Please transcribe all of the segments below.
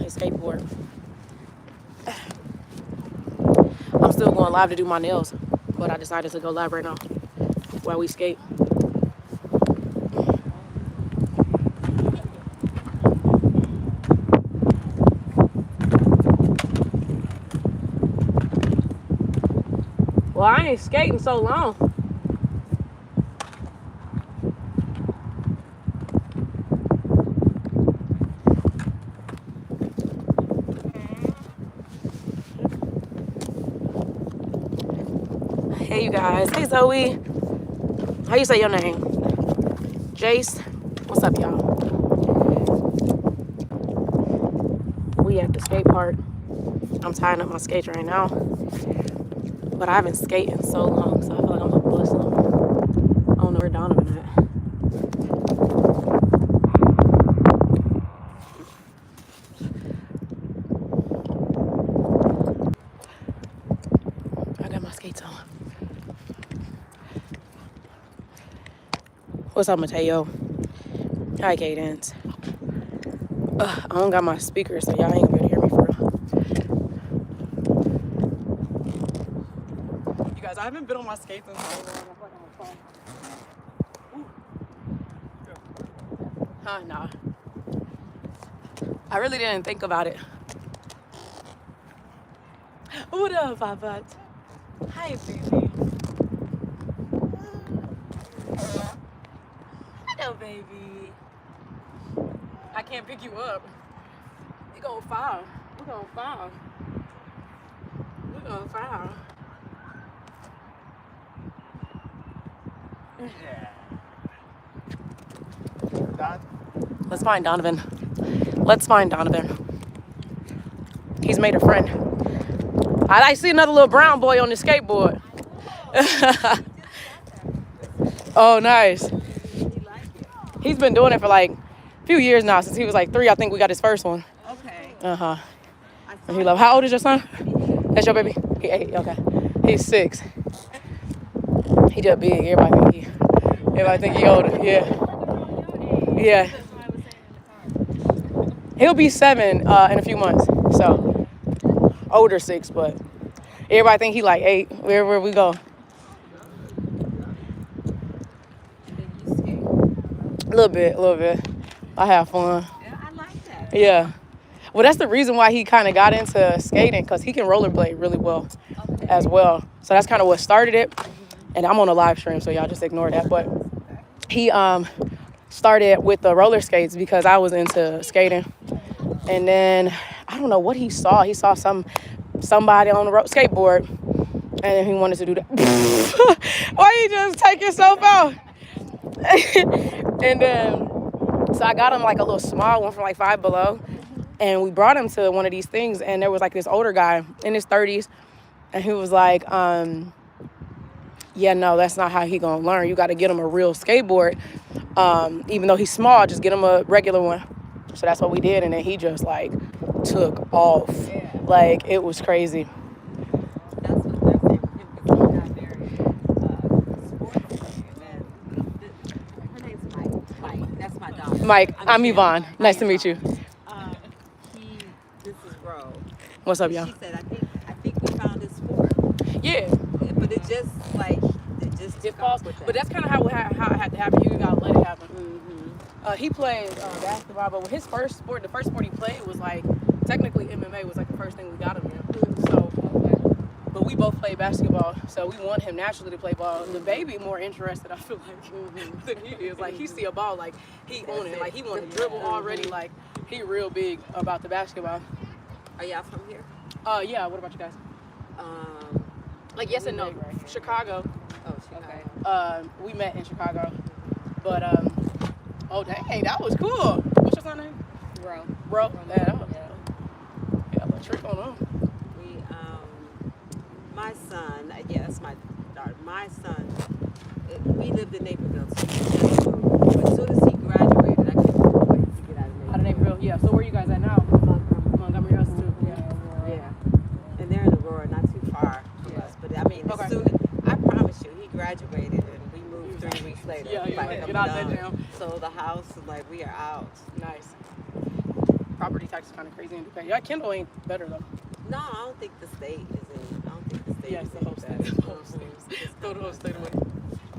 his skateboard. I'm still going live to do my nails, but I decided to go live right now while we skate. Well, I ain't skating so long. Hey, you guys. Hey, Zoe. How you say your name? Jace. What's up, y'all? We at the skate park. I'm tying up my skates right now. But I haven't skated in so long, so I feel like I'm gonna bust them. I don't know where Donovan at. I got my skates on. What's up, Mateo? Hi, Cadence. I don't got my speakers, so y'all ain't gonna be able to hear me for real. You guys, I haven't been on my skates in so long. I feel like I'm a phone. Nah. I really didn't think about it. What up, Papa? Hi, baby. Hello, baby. I can't pick you up. You're gonna fall. We're gonna fall. We're gonna fall. Yeah. Done? Let's find Donovan. Let's find Donovan. He's made a friend. I see another little brown boy on the skateboard. Oh, nice. He's been doing it for like a few years now. Since he was like 3, I think we got his first one. Okay. Uh-huh. And he love. How old is your son? That's your baby? He 8. Okay. He's 6. He just big. Everybody think he older. Yeah. Yeah. He'll be 7 in a few months. So older 6, but everybody think he like 8 wherever we go. A little bit. I have fun. Yeah, I like that. Yeah. Well, that's the reason why he kind of got into skating, because he can rollerblade really well as well. So that's kind of what started it. And I'm on a live stream, so y'all just ignore that. But he started with the roller skates because I was into skating. And then I don't know what he saw. He saw somebody on the skateboard, and he wanted to do that. Why you just take yourself out? And then, so I got him like a little small one from like Five Below. And we brought him to one of these things, and there was like this older guy in his 30s. And he was like, yeah, no, that's not how he gonna learn. You got to get him a real skateboard. Even though he's small, just get him a regular one. So that's what we did. And then he just like took off. Yeah. Like, it was crazy. That's what they're saying for him, because he's not very sporty. Her name's Mike. That's my daughter. Mike, I'm Yvonne. Nice to meet you. This is Ro. What's up, y'all? She said, I think we found his sport. Yeah. But it just falls. But that's kind of how it had to happen. You gotta let it happen. Mm-hmm. He played basketball, but his first sport, the first sport he played was like, technically MMA was like the first thing we got him in. So, but we both played basketball, so we want him naturally to play ball. The baby more interested, I feel like, than he is. Like, he see a ball, like, he own it. Like, he want to dribble already. Like, he real big about the basketball. Are y'all from here? Yeah, what about you guys? Like, yes and no. Chicago. Oh, Chicago. We met in Chicago. But, oh, dang, that was cool. What's your son's name? Ro. Yeah, that was yeah, a trick on him. My son, that's my daughter. My son, we lived in Naperville. So as soon as he graduated, I couldn't wait to get out of Naperville. Out of Naperville, yeah. So where are you guys at now? Montgomery, us too. Yeah. And they're in Aurora, not too far from us. But I mean, as soon as, I promise you, he graduated and we moved 3 weeks later. Yeah, like, get out that jam. So the house, like, we are out. Nice. property tax is kind of crazy in DuPage. Yeah, Kendall ain't better though. No, I don't think the state is in. I don't think the state Yeah, is it's the any whole state. better. The whole state. Throw the whole state away.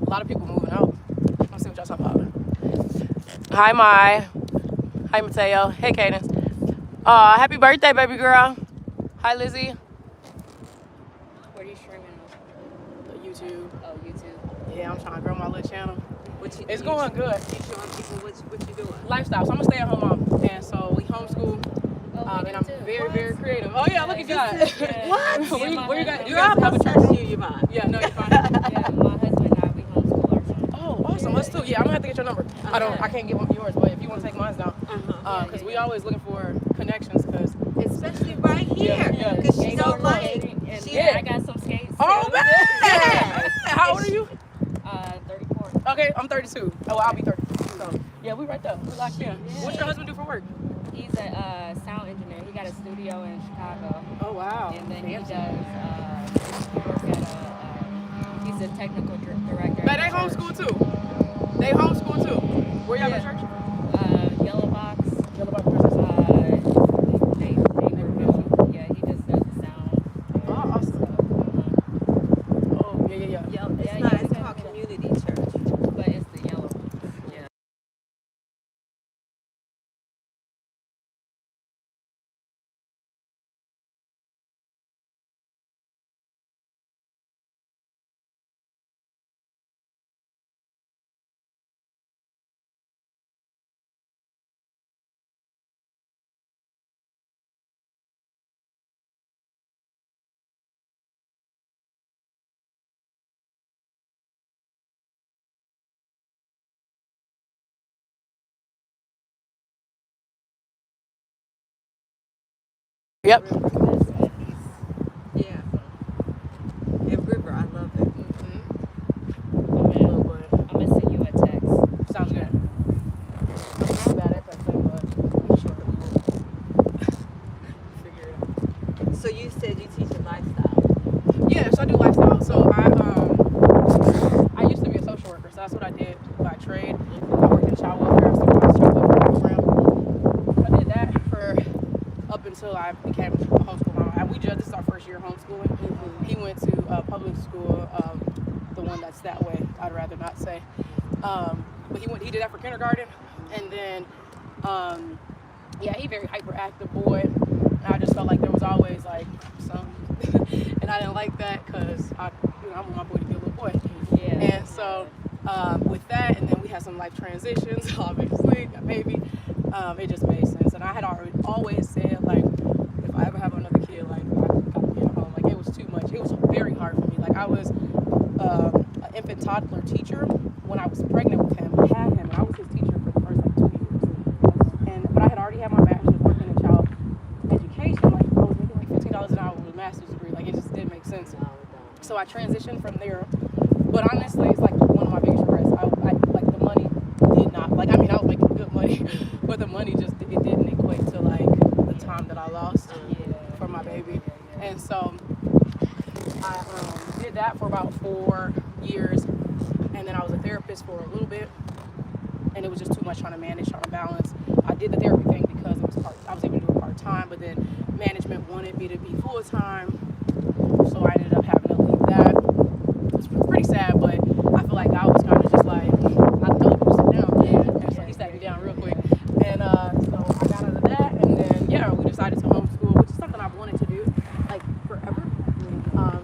A lot of people moving out. Let's see what y'all talking about. Hi, Mai. Hi, Mateo. Hey, Cadence. Happy birthday, baby girl. Hi, Lizzie. What are you streaming on? YouTube. Oh, YouTube. Yeah, I'm trying to grow my little channel. It's You going good. You showing people what you doing? Lifestyle. So I'm a stay-at-home mom, and so we homeschool. Oh, And I'm very creative. Oh yeah, look at God. What? Where you guys? You Girl, guys I'm have a gonna church? touch you, Yvonne. Yeah, no, you're fine. Yeah, my husband and I, we homeschool our son. Oh, awesome. Us too. Yeah, I'm gonna have to get your number. I can't get one of yours, but if you want to take mine down, because we always looking for connections, because Especially right here. Yeah. Because she's so Skateboard light. skating, and Yeah. I got some skates. oh too. man, how old are you? 34. Okay, I'm 32. Oh, I'll be 30. So yeah, we right there. We locked in. Yeah. What's your husband do for work? He's a sound engineer. He got a studio in Chicago. Oh wow. And then he Fancy. does, he works at he's a technical director. But at they a church. homeschool too. They homeschool too. Where y'all at church? Yellow Box. Yellow Box Christmas. Naperville. Yeah, he just does the sound. Oh, awesome. stuff. Oh yeah. It's called community church. But it's the Yellow Box. Yeah. Yep. Yeah. And River, I love it. I'm gonna send you a text. Sounds good. I'm bad at that thing, but I'm sure that we will figure it out. So you said you teach a lifestyle. Yeah, so I do lifestyle. So I used to be a social worker, so that's what I did by trade. I worked in child welfare, supervised child welfare program. I did that for up until I became a homeschool mom. And this is our first year homeschooling. He went to public school, the one that's that way. I'd rather not say. But he did that for kindergarten, and then he very hyperactive boy. And I just felt like there was always like some, and I didn't like that because I want my boy to be a little boy. Yeah. And so with that, and then we had some life transitions, obviously, got baby. It just made sense, and I had always said like, if I ever have another kid, like I gotta be at home. Like it was too much. It was very hard for me. Like I was an infant toddler teacher when I was pregnant with him. I had him, and I was his teacher for the first like 2 years. But I had already had my bachelor's working in child education. Like I was making like $15 an hour with a master's degree. Like it just didn't make sense. So I transitioned from there. But honestly, it's like one of my biggest regrets. I like the money did not I was making good money, but the money just it didn't equate to like the time that I lost for my baby. And so I did that for about 4 years, and then I was a therapist for a little bit, and it was just too much trying to manage, trying to balance. I did the therapy thing because it was I was able to do it part-time, but then management wanted me to be full-time, so I ended up having to leave that. It's pretty sad, but I feel like God was kind of just like, I told him to sit down, and so he sat me down real quick. And so I got out of that, and then we decided to homeschool, which is something I've wanted to do like forever.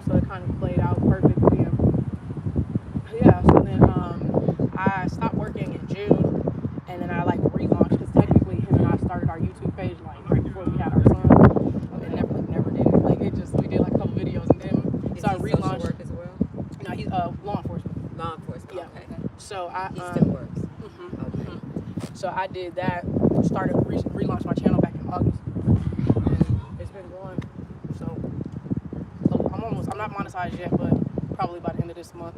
So it kind of played out perfectly. And so then I stopped working in June, and then I like relaunched, because technically him and I started our YouTube page like right before we had our son. And never did it. Like we did like a couple videos, and then so I relaunched. Work as well. No, he's law enforcement. Law enforcement. Yeah. Okay. So I He still works. Okay. So I did that. Started relaunched my channel back in August, and it's been going. So I'm not monetized yet, but probably by the end of this month,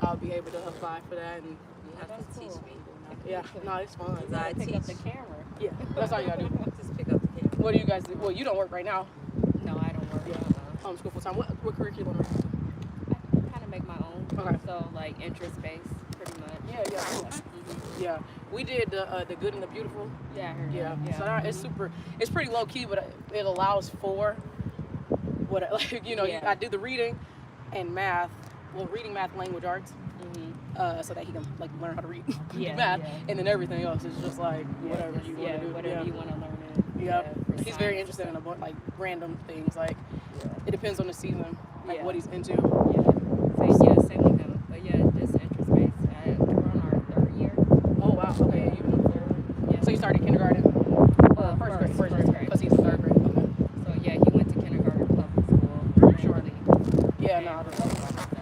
I'll be able to apply for that. And You have to teach me. yeah, no, it's fun. Because I Pick teach. up the camera. Yeah, that's all you gotta do. Just pick up the camera. What do you guys do? Well, you don't work right now. No, I don't work. Homeschool full time. What curriculum are you doing? I kind of make my own. Okay. So like interest based, pretty much. Yeah, cool. Yeah, We did the Good and the Beautiful. Yeah, I heard Yeah. that. So that, it's pretty low key, but it allows for what like Yeah. I do the reading and math. Well, reading, math, language arts. So that he can like learn how to read, Yeah, math, yeah. and then everything else is just like whatever you want to do. Whatever you want to learn it. Yep. for He's very science. interested in like random things. Like Yeah. it depends on the season, like Yeah. what he's into. Yeah. Same with him. But yeah, just interest based. We're on our 3rd year. Oh wow. Okay. Yeah. So you started kindergarten. First grade. Because he's in 3rd grade. Okay. So yeah, he went to kindergarten, public school. Sure. Yeah. No.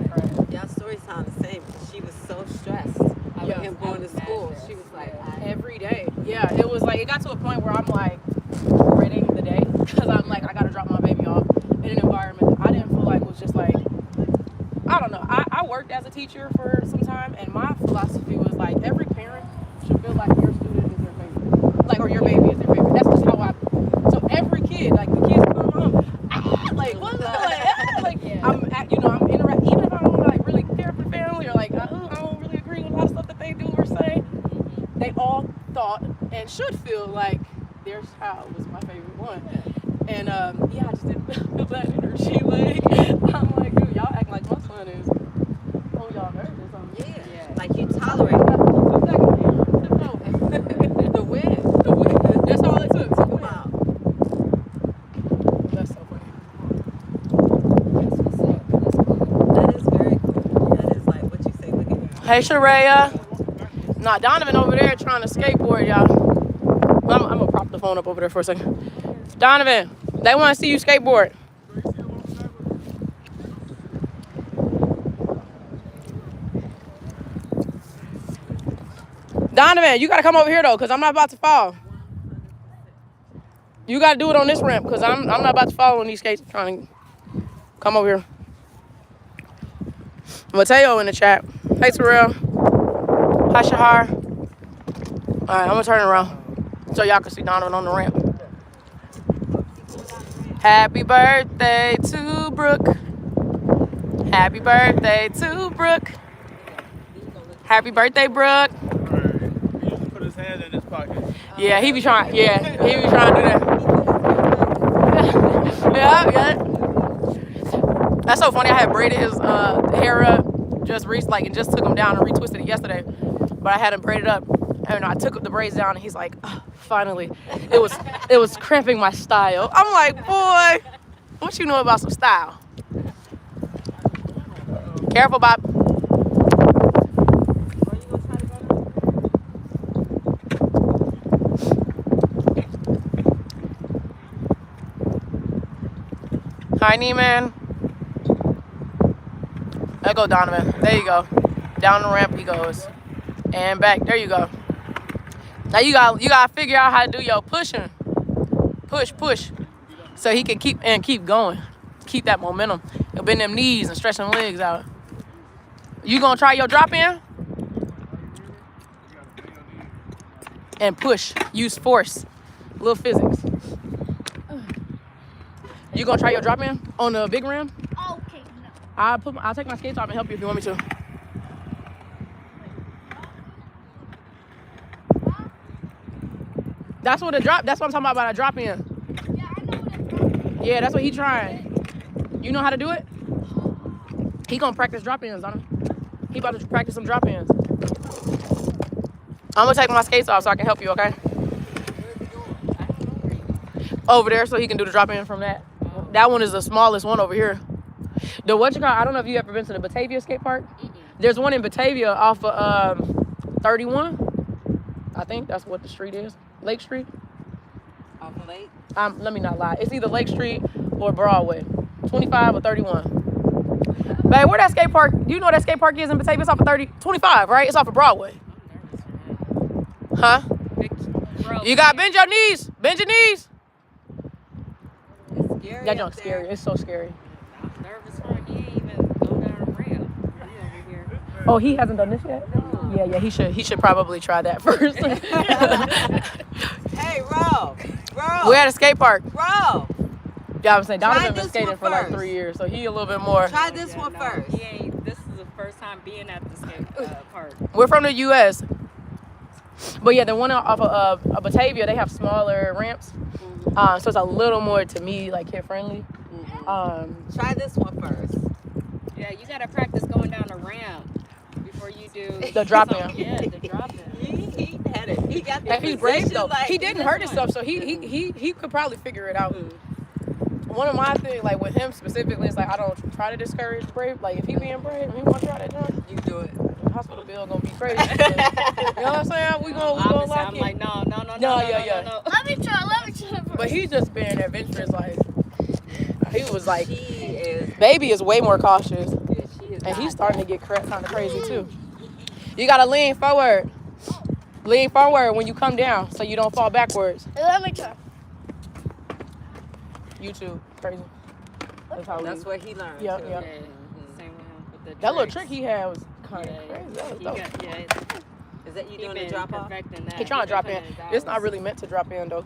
Right. Y'all stories sound the same. She was so stressed with Yeah. him going to I was school. mad She was like, stressed. Every day. Yeah. It was like it got to a point where I'm like dreading the day because I'm like I gotta drop my baby off in an environment that I didn't feel like was just like I don't know. I worked as a teacher for some time, and my philosophy was like every parent should feel like your student is their favorite, like or your baby is their favorite. That's just how I. So every kid, like the kids come home, like what, like Yeah. I'm interacting, even if I don't like really care for the family or like I don't really agree with a lot of stuff that they do or say. They all thought and should feel like their child was my favorite one. And I just didn't feel that energy. Like I'm like, dude, y'all act like my son is on y'all nerves or something. yeah, like you tolerate it. The win. That's all it took. Come out. That's so funny. That's what's up. That's cool. That is very cool. That is like what you say. Look at you. Hey, Sharaya. Nah, Donovan over there trying to skateboard, y'all. I'm gonna prop the phone up over there for a second. Donovan, they want to see you skateboard. Donovan, you gotta come over here though, cause I'm not about to fall. You gotta do it on this ramp, cause I'm not about to fall on these skates. Trying to come over here. Mateo in the chat. Hey, Terrell. Hi, Shahar. All right, I'm gonna turn it around so y'all can see Donovan on the ramp. Happy birthday to Brooke. Happy birthday to Brooke. Happy birthday, Brooke. He used to put his hand in his pocket. Yeah, he be trying. Yeah, he be trying to do that. yeah. That's so funny. I had braided his hair up just recently, and just took him down and retwisted it yesterday. But I had him braided up, and I took the braids down, and he's like, oh, finally, it was cramping my style. I'm like, boy, what you know about some style? Careful, Bob. Hi, Neiman. There go Donovan. There you go. Down the ramp he goes. And back. There you go. Now you gotta figure out how to do your pushing. Push. So he can keep going. Keep that momentum. And bend them knees and stretch them legs out. You gonna try your drop in? And push. Use force. Little physics. You gonna try your drop in on the big rim? Okay, no. I'll take my skates off and help you if you want me to. That's what I'm talking about a drop in. Yeah, I know what it's Yeah, that's what he trying. You know how to do it? He gonna practice drop ins on him. He about to practice some drop ins. I'm gonna take my skates off so I can help you, okay? Over there so he can do the drop in from that. That one is the smallest one over here. I don't know if you ever been to the Batavia skate park. There's one in Batavia off of 31. I think that's what the street is. Lake Street. Off the lake. Let me not lie. It's either Lake Street or Broadway. 25 or 31. Babe, where that skate park? Do you know where that skate park is in Batavia? It's off of 25, right? It's off of Broadway. Huh? You gotta bend your knees. Bend your knees. It's scary. That up junk's there. scary. It's so scary. I'm nervous for him. He ain't even go down the ramp. He over here. Oh, he hasn't done this yet? Yeah, he should probably try that first. Hey, Ro. We're at a skate park. Ro. Yeah, I'm saying Donovan's been this skating one for like first. 3 years, so he a little bit more. Try this one No, first. He ain't. This is the first time being at the skate park. We're from the U.S. But yeah, the one off of Batavia, they have smaller ramps. So it's a little more, to me, like kid friendly. Try this one first. Yeah, you gotta practice going down the ramp before you do The drop something. in. Yeah, the drop in. He had it. He got the And he's brave position, though. like, He didn't hurt himself, so he could probably figure it out. One of my things, like with him specifically, is like I don't try to discourage brave. Like if he being brave, and he want to try that jump, You do it. the hospital bill gonna be crazy. You know what I'm saying? We gonna Opposite, lock I'm it. like, no. Yeah. Let me try. But he's just being adventurous. Like he was like, She is. baby is way more cautious, Yeah, she is. and he's not. starting to get kind of crazy too. You gotta lean forward. Lean forward when you come down, so you don't fall backwards. Let me try. YouTube, crazy. That's how we. That's what he learned. Yep, too. yep. Yeah, same with him with the That little tricks. trick he had was kind of Yeah, crazy. That was he dope. got, yeah, Is that you he doing been the drop off? perfecting that. He trying to drop in. It's not really meant to drop in though.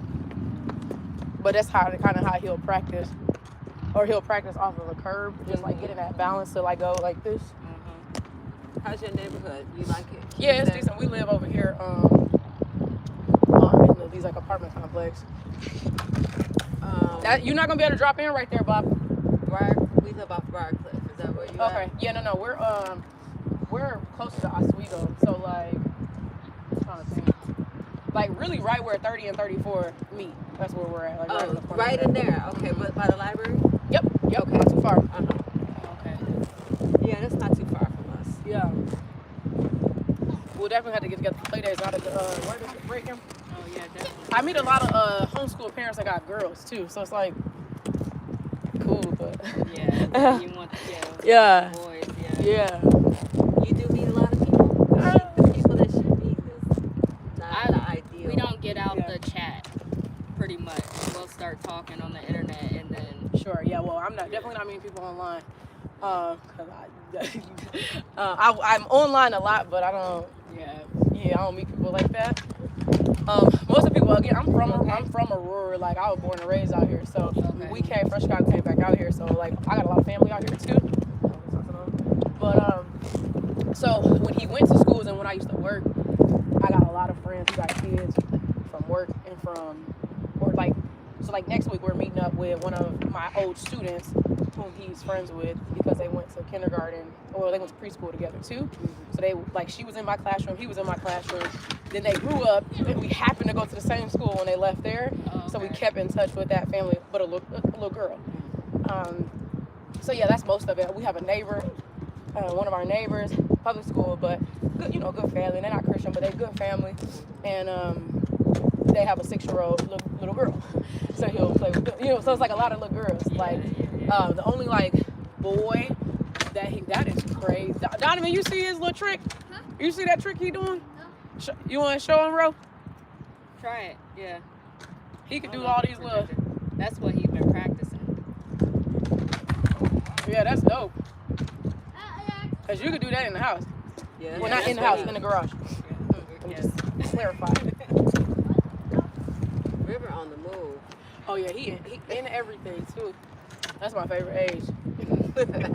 But that's how he'll practice. Or he'll practice off of a curb, just like getting that balance to like go like this. How's your neighborhood? You like it? Yeah, it's decent. We live over here in these like apartment complex. That you're not gonna be able to drop in right there, Bob. We live off Briarcliff. Is that where you Okay. at? Yeah, no. We're closer to Oswego, so like I'm trying to think. Like really right where 30 and 34 meet. That's where we're at. Like right in the corner. Right in there. Okay, but by the library? Yep. Okay. Not too far. Okay. Yeah, that's not too far from us. Yeah. We'll definitely have to get together for play days out of the where does it break him? Oh yeah, definitely. I meet a lot of homeschool parents that got girls too, so it's like cool, but Yeah, you want Yeah. boys, yeah. You do meet a lot of people. The people that you meet is not the ideal. We don't get out Yeah. the chat pretty much. We'll start talking on the internet and then Sure. Yeah. Well, I'm definitely not meeting people online. Cause I'm online a lot, but I don't. Yeah, I don't meet people like that. Most of the people, again, I'm from Aurora. Like I was born and raised out here, so we came from Chicago, came back out here. So like I got a lot of family out here too. But so when he went to schools and when I used to work, I got a lot of friends who got kids from work and from or like. So like next week we're meeting up with one of my old students whom he's friends with because they went to kindergarten or they went to preschool together too. So they like she was in my classroom, he was in my classroom. Then they grew up and we happened to go to the same school when they left there. So we kept in touch with that family, but a little girl. So yeah, that's most of it. We have a neighbor, one of our neighbors, public school, but good, good family. They're not Christian, but they're good family. And they have a 6-year-old little girl. So he'll play with them. So it's like a lot of little girls. Like the only like boy that is crazy. Donovan, you see his little trick? Huh? You see that trick he doing? You want to show him, Ro? try it. Yeah. He could do all these little. That's what he's been practicing. Yeah, that's dope. Cause you could do that in the house. Yeah, Well, not in the house, in the garage. Let me just clarify. River on the move. Oh yeah, he in everything too. That's my favorite age.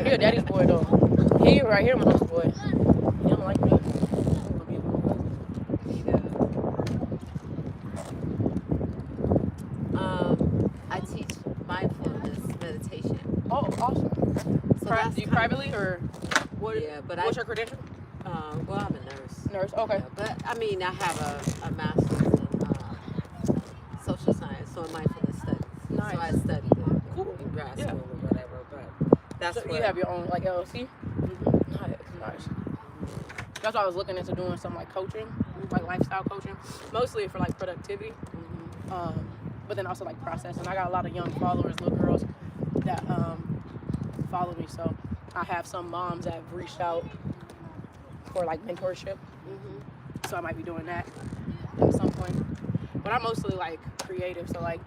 He a daddy's boy though. He right here, my mom's boy. He don't like me. I teach mindfulness meditation. Oh, awesome. So Do you privately or what? Yeah, but What's your credential? well, I'm a nurse. Nurse. Okay. Yeah, but I mean, I have a master's in social science, so in mindfulness studies. Nice. So I studied it Cool. in grad Yeah. school or whatever. But that's So what you have your own like LLC. Nice. That's why I was looking into doing some like coaching, like lifestyle coaching, mostly for like productivity. But then also like process. And I got a lot of young followers, little girls that follow me. So I have some moms that have reached out for like mentorship. So I might be doing that at some point. But I'm mostly like creative. So like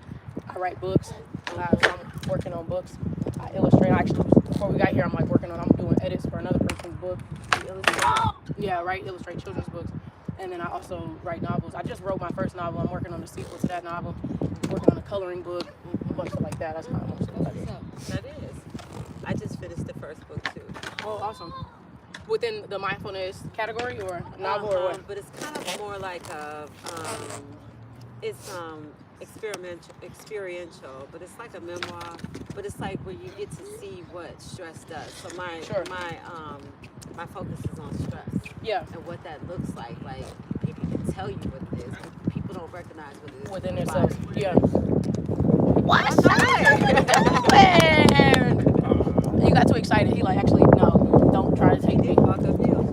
I write books. So I'm working on books. I illustrate. Actually, before we got here, I'm doing edits for another person's book. Yeah, illustrate children's books. And then I also write novels. I just wrote my first novel. I'm working on the sequel to that novel. Working on a coloring book, a bunch of like that. That's kind of most of what I do. that is. I just finished the first book too. Oh, awesome. within the mindfulness category or novel or what? But it's kind of more like a, it's experiential, but it's like a memoir. But it's like where you get to see what stress does. So my focus is on stress. Yeah. And what that looks like. Like people can tell you what it is, but people don't recognize what it is Within their themselves. body. Yeah. What's up? You got too excited. He like, actually, no, don't try to take They me. walk uphill.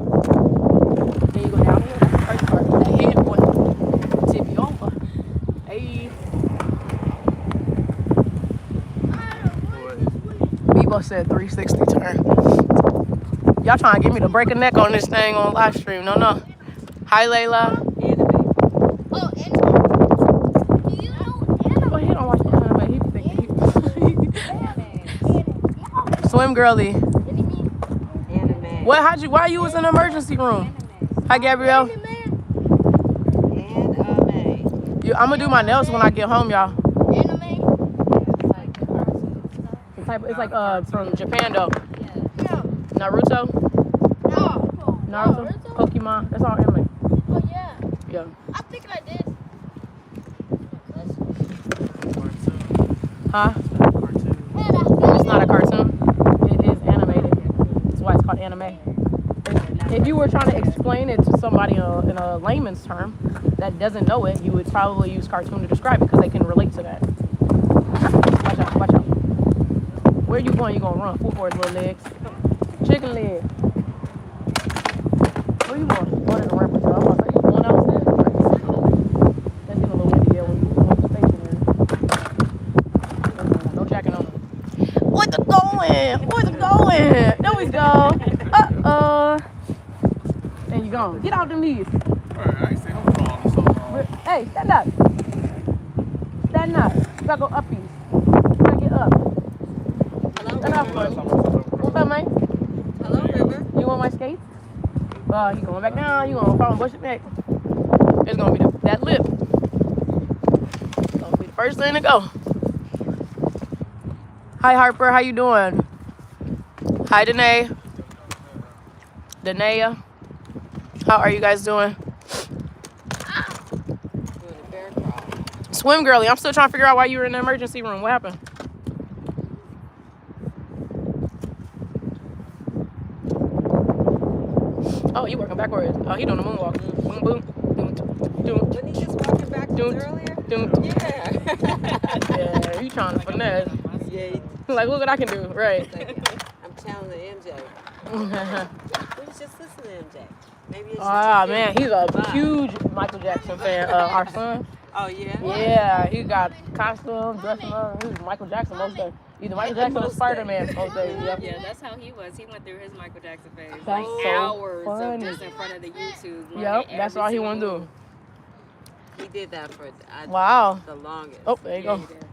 Then you go down here. That's the first part. That head boy. Tip you over. Hey. Bebo said 360 turn. Y'all trying to get me to break a neck on this thing on live stream. No. Hi, Layla. Anime. Oh, and do you know Well, he don't watch the anime. He be thinking Swim girly. Anime. Why you was in the emergency room? Hi, Gabrielle. Anime. I'm gonna do my nails when I get home, y'all. It's like from Japan though. Naruto, Pokemon. That's all anime. Oh, yeah. Yeah. I think I did. Huh? Man, I feel It's not a cartoon. It is animated. That's why it's called anime. If you were trying to explain it to somebody in a layman's term that doesn't know it, you would probably use cartoon to describe it because they can relate to that. Watch out. Where you going? You gonna run full force, little legs. Chicken leg. Where you going? Going to the ramp. I'm about to say, you going downstairs? That's getting a little windy here when you stationary. No jacking on. Where's it going? There we go. There you go. Get out them knees. Alright, I ain't seen him crawl in so long. Hey, stand up. Stand up. You gotta go uppies. You gotta get up. Stand up for me. What's up, man? Hello, River. You want my skates? You going back down. You gonna fall and bush it back. It's gonna be that lip. It's gonna be the first thing to go. Hi, Harper. How you doing? Hi, Danae. Danae. How are you guys doing? Doing a bear crawl. Swim girly. I'm still trying to figure out why you were in the emergency room. What happened? Oh, you working backwards. Oh, he doing the moonwalk. Boom, boom. Doom. Wasn't he just walking backwards earlier? Yeah. Yeah, he trying to finesse. Yeah. Like, look what I can do. Right. I'm challenging MJ. We was just listening to MJ. Maybe it's just Ah, his man, he's a vibe. huge Michael Jackson fan. Our son. Oh, yeah? Yeah, he got costumes, dressing up. He was Michael Jackson most days. Either Michael Jackson or Spider-Man most days. Yep. Yeah, that's how he was. He went through his Michael Jackson phase. That's Like so hours funny. of just in front of the YouTube. Yep, that's all he want to do. He did that for Wow. the longest. Oh, there you Yeah, go. he did.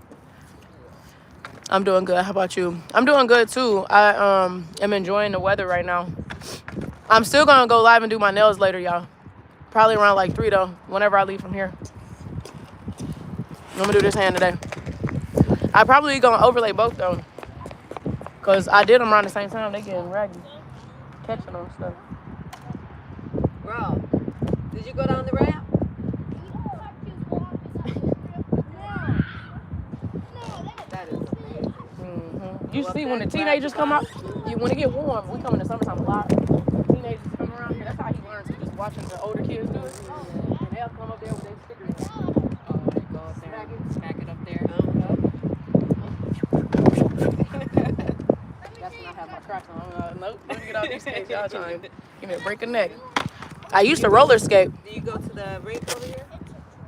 I'm doing good. How about you? I'm doing good too. I am enjoying the weather right now. I'm still gonna go live and do my nails later, y'all. Probably around like 3 though, whenever I leave from here. I'm gonna do this hand today. I probably gonna overlay both though. Cause I did them around the same time. They getting raggy. Catching them stuff. Bro, did you go down the ramp? That is amazing. You see when the teenagers come out, when it get warm, we come in the summertime a lot. Teenagers come around here. That's how he learns. He just watching the older kids do it. And they'll come up there with their stickers. Oh, they go up there, smack it up there. That's when I have my tracks on. Nope, let me get out these skates. Y'all trying to give me a break of neck. I used to roller skate. Do you go to the rink over here?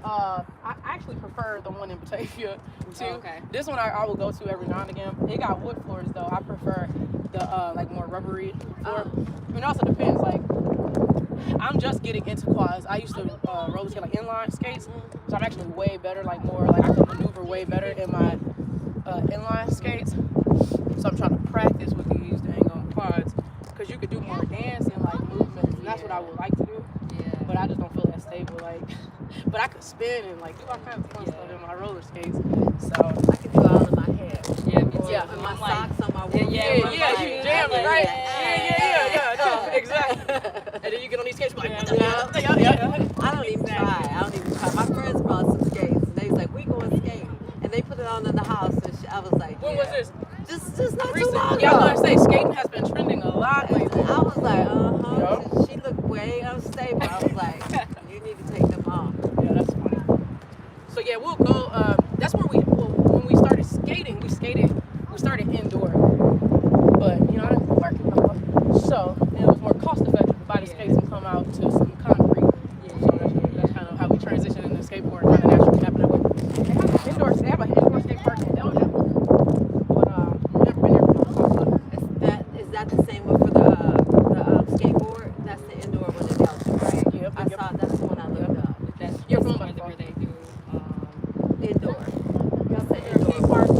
I actually prefer the one in Batavia too. Oh, okay. This one I will go to every now and again. It got wood floors though. I prefer the like more rubbery floor. I mean, it also depends. Like I'm just getting into quads. I used to roller skate like inline skates, so I'm actually way better. Like more like I can maneuver way better in my inline skates. So I'm trying to practice with these dang on quads because you could do more dancing like movements, and that's what I would like to do. Yeah. But I just don't feel that stable. Like, but I could spin and like do all kinds of fun stuff in my roller skates. So I can do all in my head. Yeah, me too. Yeah. And my I'm like, socks on my yeah, wool. yeah, you jamming, right? Yeah, no, exactly. then you get on these skates, you're like, what the Yeah. fuck? Yeah. I don't even try. I don't even try. My friends brought some skates, and they was like, "We going skating," and they put it on in the house. And I was like, When yeah. was this? Just not too long Recent. Yeah, I was ago. gonna say skating has been trending a lot lately. I was like, Yup. She looked way unstable. I was like, you need to take them off. Yeah, that's funny. So yeah, we'll go. That's where when we started skating, we started indoor. But you know, I didn't work it no more. So it was more cost effective to buy the skates and come out to some concrete. So that's kind of how we transitioned into skateboarding. Kind of naturally happened that way. They have an indoor skate park in Belgium. But I've never been there before. Is that the same one for the skateboard? That's the indoor one in Belgium, right? Yep, I yep. saw that's the one I looked up. That's You're the from one Buffalo. where they do. Indoor. That's the Skate indoor. park. For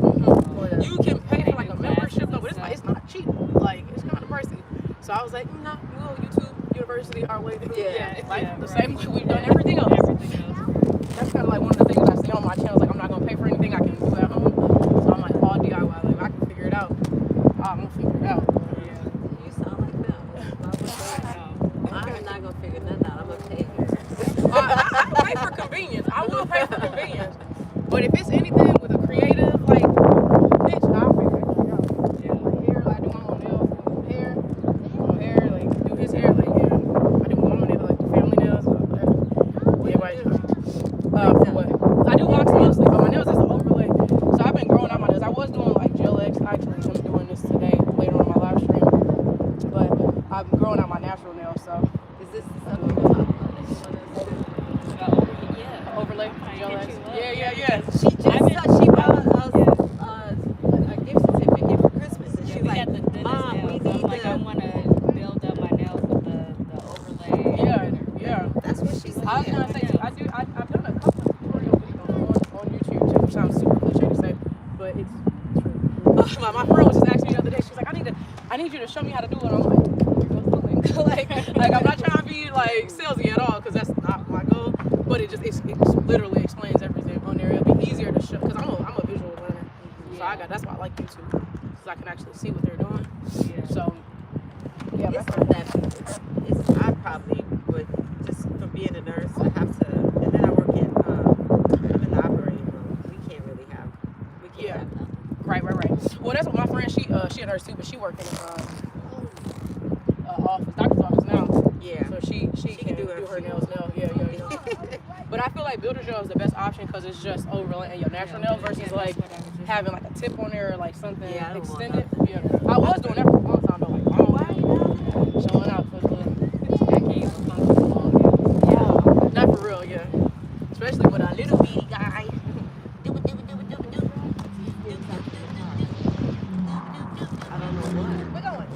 the- You can pay for like a membership though, but it's not cheap. Like it's kind of pricey. So I was like, nah, we'll YouTube University our way through. Yeah. Like Yeah, the right. same way we've done everything else. Everything else. That's kind of like one of the things I see on my channel. Like I'm not gonna pay for anything I can do at home. So I'm like all DIY. Like if I can figure it out, I'm gonna figure it out. You sound like them. I'm not gonna figure nothing out. I'm gonna pay you. I can pay for convenience. I will pay for convenience. But if it's anything with a creative, like, bitch, I'll figure it out. Yeah, like hair, like I do my own nails, hair, like do his hair, like yeah. I do my own nails, like do family nails, whatever. Everybody, for what? I do locks mostly, but my nails is an overlay. So I've been growing out my nails. I was doing like gel X. Actually, I'm doing this today later on my live stream. But I'm growing out my natural nails, so Is this the stuff you're talking about? Yeah. overlay, gel X. Hit you up. Yeah. She just she bought us a gift certificate for Christmas, and Yeah, she's we like, got the thinnest "Mom, we nails. I'm need like, I the." want to build up my nails with the overlay. Yeah. That's what she said. I was gonna say too. I've done a couple of tutorial videos on YouTube too. Sounds super cliche to say, but it's true. My friend was just asking me the other day. She's like, I need you to show me how to do it. I'm like, here goes the link. like I'm not trying to be like salesy at all because that's not my goal. But it literally explains everything on there. It'll be easier to show because I'm a visual learner. So that's why I like YouTube because I can actually see what they're doing. Yeah. So yeah, It's not that. I probably would just for being a nurse. I have to, and then I work in. I'm in the operating room. We can't have Yeah. nothing. Right. Well, that's what my friend, she a nurse too, but she worked in office, doctor's office now. Yeah. So she can do her nails now. Yeah. But I feel like builder gel is the best option because it's just overlaying your natural nail versus Yeah, like that's what I was just- having like a tip on there or like something Yeah, I don't want extended. nothing. Yeah. I was doing that for a long time though, like long showing out for the I can't even function long. not for real, yeah. Especially with a little bitty guy. I don't know what. We're going.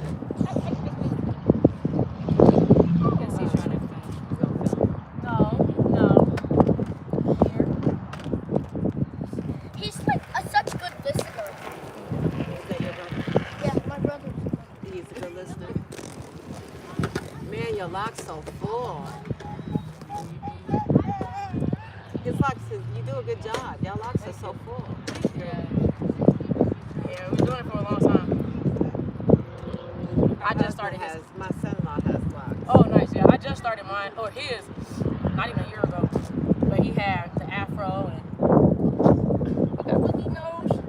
Yes, he's trying to film. No. He's like such a good listener. Is that your brother? Yeah, my brother. He's a good listener. Man, your lock's so full. His locks, you do a good job. Your locks are so full. Yeah. Yeah, we've been doing it for a long time. I just started his. My son-in-law has locks. Oh, nice. Yeah, I just started mine, or his, not even a year ago. But he had the afro and I got cookie nose.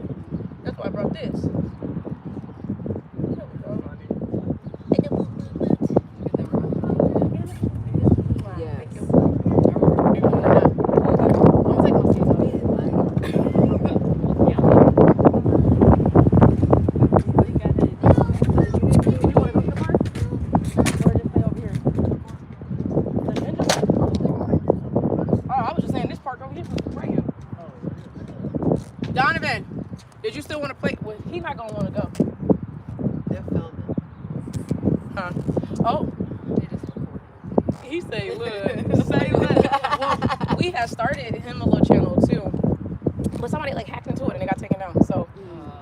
That's why I brought this. There we go. Yes. I'm gonna take my teeth off. You wanna go to the park? Or just stay over here? The engine? Oh, I was just saying this park over here is right here. Donovan, did you still want to play? Well, he's not gonna want to go. They're filming. Huh? Oh, It is recorded. he say look, say look. Well, we had started him a little channel too, but somebody like hacked into it and it got taken down. So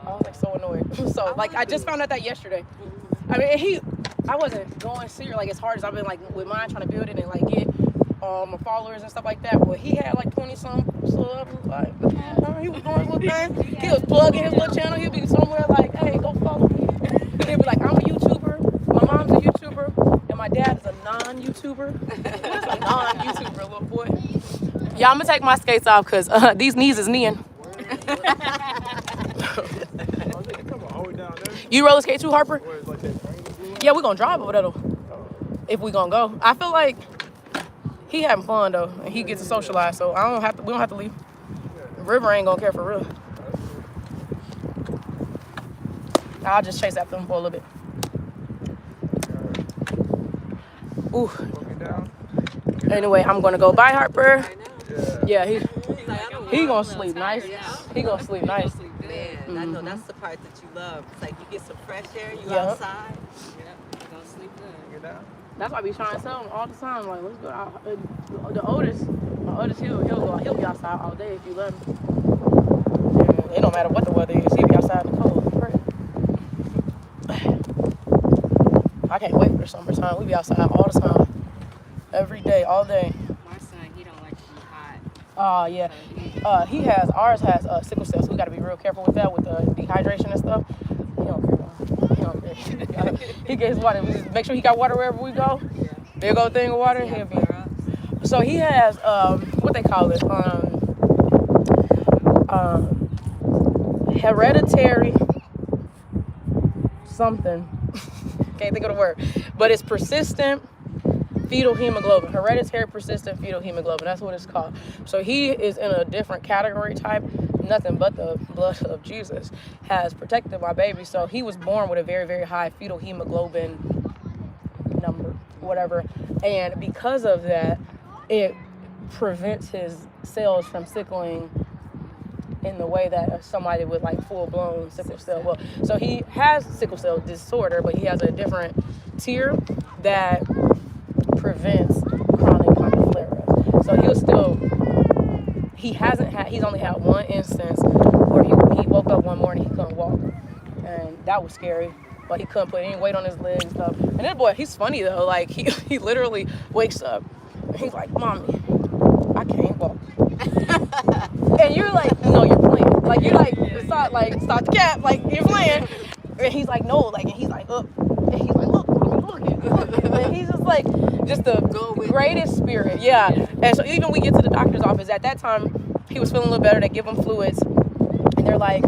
I was like so annoyed. So like I just found out that yesterday. I mean, I wasn't going serious like as hard as I've been like with mine trying to build it and like get my followers and stuff like that. Well, he had like 20 some subs. Like he was doing his little thing. He was plugging his little channel. He'd be somewhere like, hey, go follow me. He'd be like, I'm a YouTuber. My mom's a YouTuber, and my dad is a non-YouTuber. YouTuber. What's a non-YouTuber, little boy? Yeah, I'm gonna take my skates off because these knees is kneeing. You roller skate too, Harper? Yeah, we gonna drive over there though. If we gonna go, I feel like he having fun though, and he gets to socialize. So we don't have to leave. River ain't gonna care for real. I'll just chase after him for a little bit. Ooh. Anyway, I'm gonna go. Bye, Harper. Yeah, he gonna sleep nice. He gonna sleep nice. Man, I know that's the part that you love. It's like you get some fresh air, you Yep. outside. You're gonna sleep good. That's why I be trying to tell him all the time. Like, let's go out. The oldest, he'll be outside all day if you let him. And it don't matter what the weather is. He'll be outside in the cold. I can't wait for the summertime. We be outside all the time, every day, all day. My son, he don't like to be hot. Yeah. Ours has sickle cell, so we got to be real careful with that, with the dehydration and stuff. He don't care. He don't care. He gets water. We just make sure he got water wherever we go. Big old thing of water. He'll be. So he has what they call it, hereditary something. Can't think of the word, but it's persistent fetal hemoglobin, hereditary persistent fetal hemoglobin. That's what it's called. So he is in a different category type. Nothing but the blood of Jesus has protected my baby. So he was born with a very, very high fetal hemoglobin number, whatever. And because of that, it prevents his cells from sickling in the way that somebody with like full-blown sickle cell will. So he has sickle cell disorder, but he has a different tier that prevents chronic kind of flare-ups. So he's only had one instance where he woke up one morning, he couldn't walk, and that was scary. But he couldn't put any weight on his legs and stuff. And that boy, he's funny though. Like he literally wakes up and he's like, "Mommy, I can't walk." And you're like, "No, you're playing." Like you're like, stop the cap, like you're playing. And he's like, "No," like, and he's like, "Up," and he's like, "Look, Mommy, look. And he's just like, just the greatest spirit, yeah. And so even we get to the doctor's office. At that time, he was feeling a little better. They give him fluids, and they're like,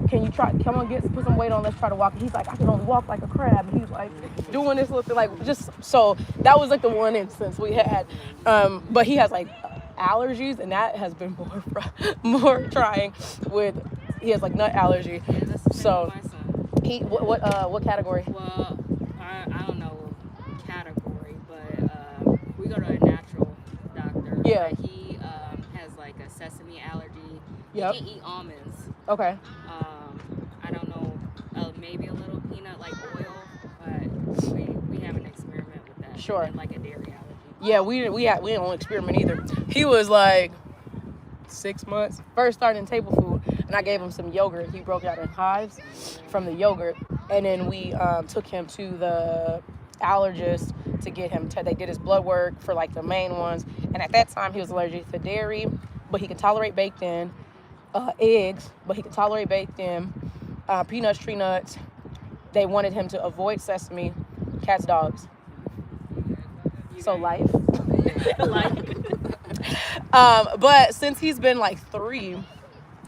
"Can you come on, put some weight on, let's try to walk." And he's like, "I can only walk like a crab." And he's like doing this little thing, like just, so that was like the one instance we had. But he has like allergies, and that has been more trying he has like nut allergy. Yeah, that's the same So with my son. what category? Well, I don't know category, but we go to a natural doctor. Yeah. But he has like a sesame allergy. Yep. He can eat almonds. Okay. I don't know, maybe a little peanut like oil, but we haven't experimented with that. Sure. And like a dairy allergy. Yeah, we don't experiment either. He was like 6 months, first starting table food, and I gave him some yogurt. He broke out in hives from the yogurt, and then we took him to the allergist to get him. They did his blood work for like the main ones, and at that time he was allergic to dairy, but he could tolerate baked in, eggs, but he could tolerate baked in, peanuts, tree nuts. They wanted him to avoid sesame, cats, dogs. So life. But since he's been like 3,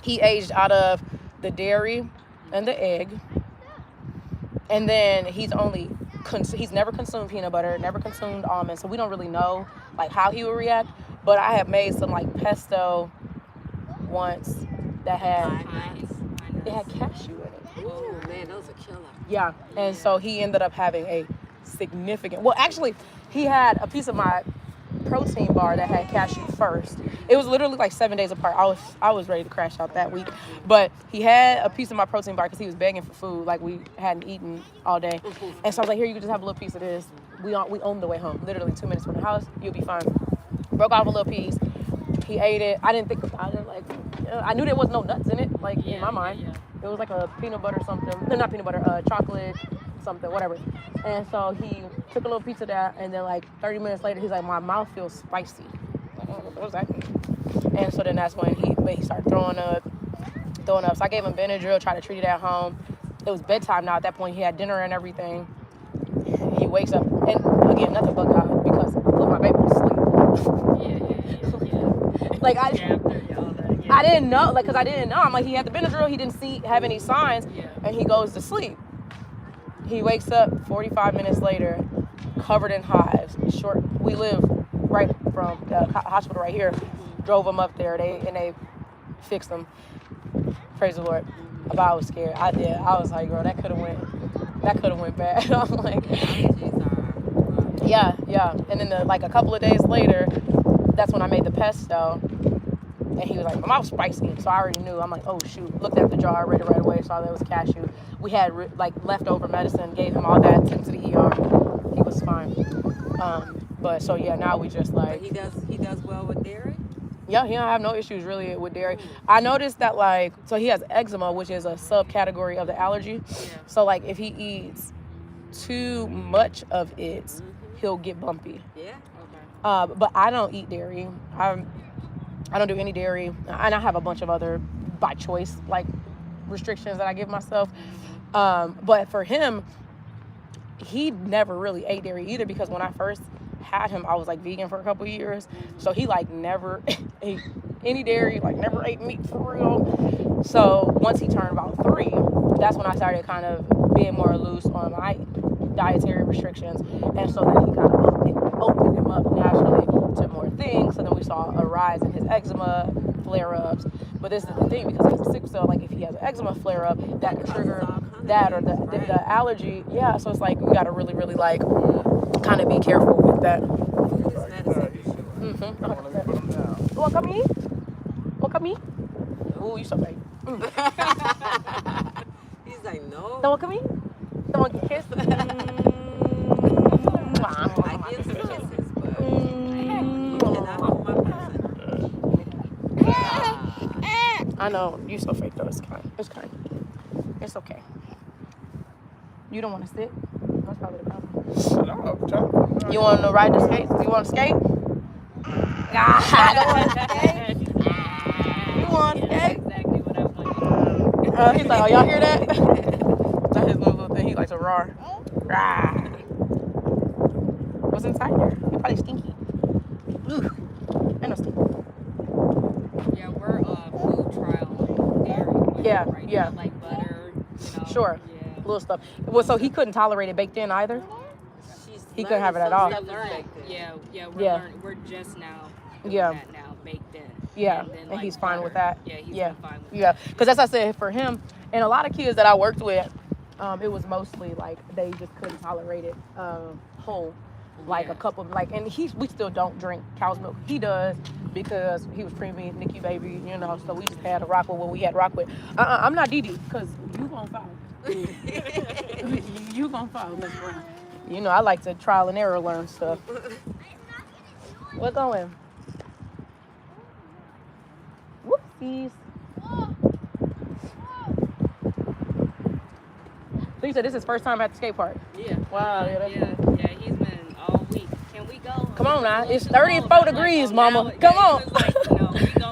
he aged out of the dairy and the egg, and then he's never consumed peanut butter, never consumed almonds, so we don't really know like how he would react. But I have made some like pesto once that had cashew in it. Ooh, man, those are killer. Yeah, and so he ended up having a significant. Well, actually, he had a piece of my protein bar that had cashew first. It was literally like 7 days apart. I was ready to crash out that week, but he had a piece of my protein bar because he was begging for food, like we hadn't eaten all day. And so I was like, "Here, you can just have a little piece of this. We on the way home, literally 2 minutes from the house. You'll be fine." Broke off a little piece. He ate it. I knew there was no nuts in it, like in my mind. Yeah. It was like a peanut butter something. No, not peanut butter, chocolate something, whatever. And so he took a little piece of that, and then like 30 minutes later, he's like, "My mouth feels spicy." Like, what does that mean? And so then that's when he started throwing up. So I gave him Benadryl, tried to treat it at home. It was bedtime now. At that point, he had dinner and everything. He wakes up, and again, nothing but God, because Like I Yeah. didn't know, like, cause I didn't know. I'm like, he had the Benadryl. He didn't have any signs, Yeah. and he goes to sleep. He wakes up 45 minutes later, covered in hives. We live right from the hospital right here. Drove him up there. They fixed him. Praise the Lord. But I was scared. I did. I was like, girl, that could have went bad. I'm like, Allergies are. yeah. And then a couple of days later, that's when I made the pesto. And he was like, my mouth was spicy. So I already knew. I'm like, oh, shoot. Looked at the jar, read it right away, saw that it was cashew. We had, leftover medicine, gave him all that, sent him to the ER. He was fine. But, so, yeah, now we just, But he does well with dairy? yeah, he don't have no issues, really, with dairy. I noticed that, so he has eczema, which is a subcategory of the allergy. Yeah. So, if he eats too much of it, he'll get bumpy. Yeah. Okay. But I don't eat dairy. I don't do any dairy, and I have a bunch of other by choice restrictions that I give myself. But for him, he never really ate dairy either, because when I first had him, I was vegan for a couple years, so he never ate any dairy, never ate meat for real. So once he turned about 3, that's when I started kind of being more loose on my dietary restrictions, and so then he kind of opened him up naturally to more things. So then we saw a rise in his eczema flare-ups. But this is the thing, because he's a sickle cell, if he has an eczema flare-up, that could trigger that or the allergy. Yeah, so it's we gotta really, really kind of be careful with that. Food is medicine. Mm-hmm. I want to put them down. You want come eat? Ooh, you so big. He's like, no. Don't want come eat? Don't want to kiss? I give some kisses, but you cannot hold my person. I know, you so fake though. It's kind. It's okay. You don't want to sit? That's probably the problem. No, You want to ride the skates? You want to skate? I don't want to skate. You want to skate? Exactly what I wanted. He's like, oh, y'all hear that? That's his little thing. He likes to roar. Rah. What's inside there? It's probably stinky. Ooh. I know stinky. Yeah, we're food trial dairy. Yeah, right yeah. Now, butter. Sure. Yeah. Little stuff. Well, so he couldn't tolerate it baked in either? He couldn't have it at all. Yeah, Yeah. learning. We're just now doing Yeah. that now, baked in. Yeah, then, and he's fine with that. Yeah, he's Yeah. been fine with Yeah, that. because as I said, for him, and a lot of kids that I worked with, it was mostly they just couldn't tolerate it whole. A couple and we still don't drink cow's milk. He does, because he was preemie, NICU baby, so we just had to rock with what we had to rock with. I'm not Dee, because you gonna fall. You gonna fall, Miss Brown. I like to trial and error learn stuff. What's going? Whoopsies. So you said this is his first time at the skate park? Yeah. Wow, yeah, Yeah, he's been all week. Can we go? Come on now, it's 34 degrees, mama. Come on.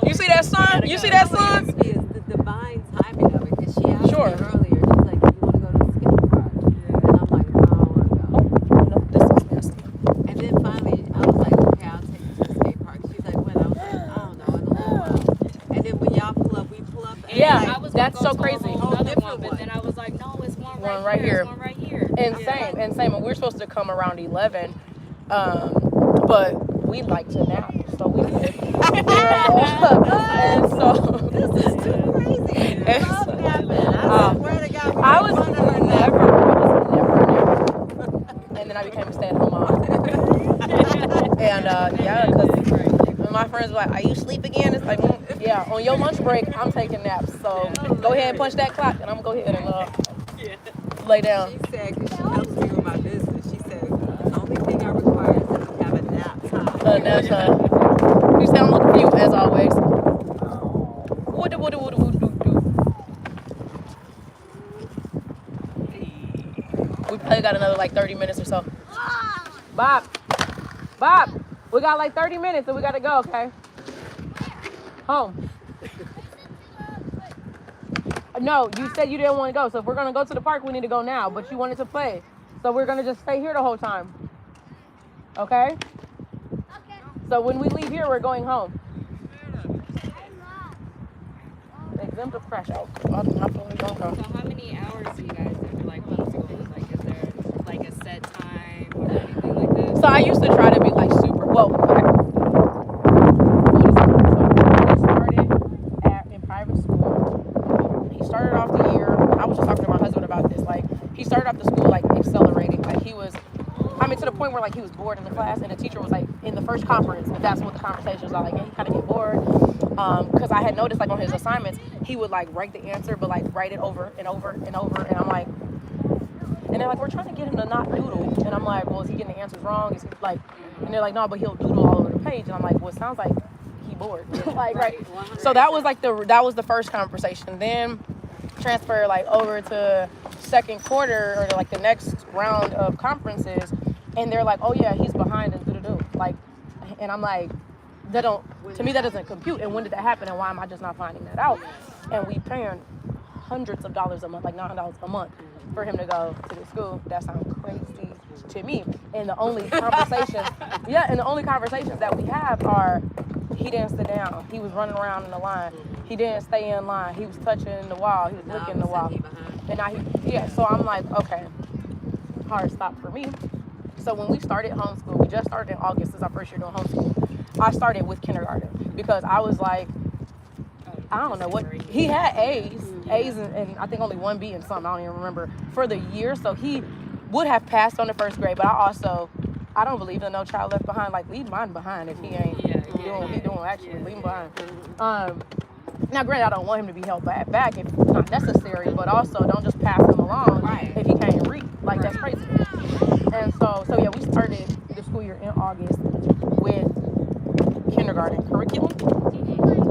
You see that sun? You see that sun? It's the divine timing of it, because she asked Sure. me earlier, she's like, you want to go to the skate park? And I'm like, no, I don't want to go. No, this is nasty. And then finally, I was like, okay, I'll take you to the skate park. She's like, when? I was like, I don't know, in a little while. And then when y'all pull up, we pull up. And Yeah, like, I was that's gonna so go to a crazy. whole other Different one, but then I was like, no, it's one right here. It's one right here. And same. And we're supposed to come around 11, but we like to nap, so we did. And so this is too crazy. And Love so- napping. I swear to God, we I made was fun of her napping. never. And then I became a stay-at-home mom. And because my friends were like, "Are you sleep again?" It's like, yeah. On your lunch break, I'm taking naps. So go ahead and punch that clock, and I'm gonna go ahead and lay down. She said, because she helps me with my business, she said, the only thing I require is that you have a nap time. Nap time. You said I'm looking for you as always. Woody. We probably got another 30 minutes or so. Bob, we got 30 minutes and we gotta go, okay? Home. No, you said you didn't want to go, so if we're gonna go to the park, we need to go now, but you wanted to play. So we're gonna just stay here the whole time. Okay? Okay. So when we leave here, we're going home. Exempt of crash out. I'm not going to go. So how many hours do you guys do like homeschool? Like, is there like a set time or anything like that? So I used to try to be like super, well, okay. In private school. He started off the year, I was just talking to my husband about this, like, he started off the school, like, accelerating. Like, he was, to the point where, like, he was bored in the class, and the teacher was, like, in the first conference, and that's what the conversations are, like, and he kind of get bored. Because I had noticed, like, on his assignments, he would, like, write the answer, but, like, write it over and over and over, and I'm like, and they're like, we're trying to get him to not doodle. And I'm like, well, is he getting the answers wrong? Is he, like, and they're like, no, but he'll doodle all over the page. And I'm like, well, it sounds like he bored. Like, right. So that was, like, that was the first conversation. Then transfer, like, over to second quarter or, like, the next round of conferences. And they're like, oh, yeah, he's behind and do-do-do. Like, and I'm like, to me, that doesn't compute. And when did that happen? And why am I just not finding that out? And we paying hundreds of dollars a month, like $900 a month, for him to go to the school. That sounds crazy to me. And the only conversations, that we have are, he didn't sit down. He was running around in the line. He didn't stay in line. He was touching the wall. He was licking the wall. And now so I'm like, okay, hard stop for me. So when we started homeschool, we just started in August. This is our first year doing homeschool. I started with kindergarten because I was like, I don't know what, he had A's and I think only one B and something, I don't even remember, for the year. So he would have passed on the first grade, but I don't believe in no child left behind. Like, leave mine behind if he ain't doing actually, leave him behind. Now, granted, I don't want him to be held back if not necessary, but also don't just pass him along if he can't read. Like, that's crazy. And so yeah, we started the school year in August with kindergarten curriculum.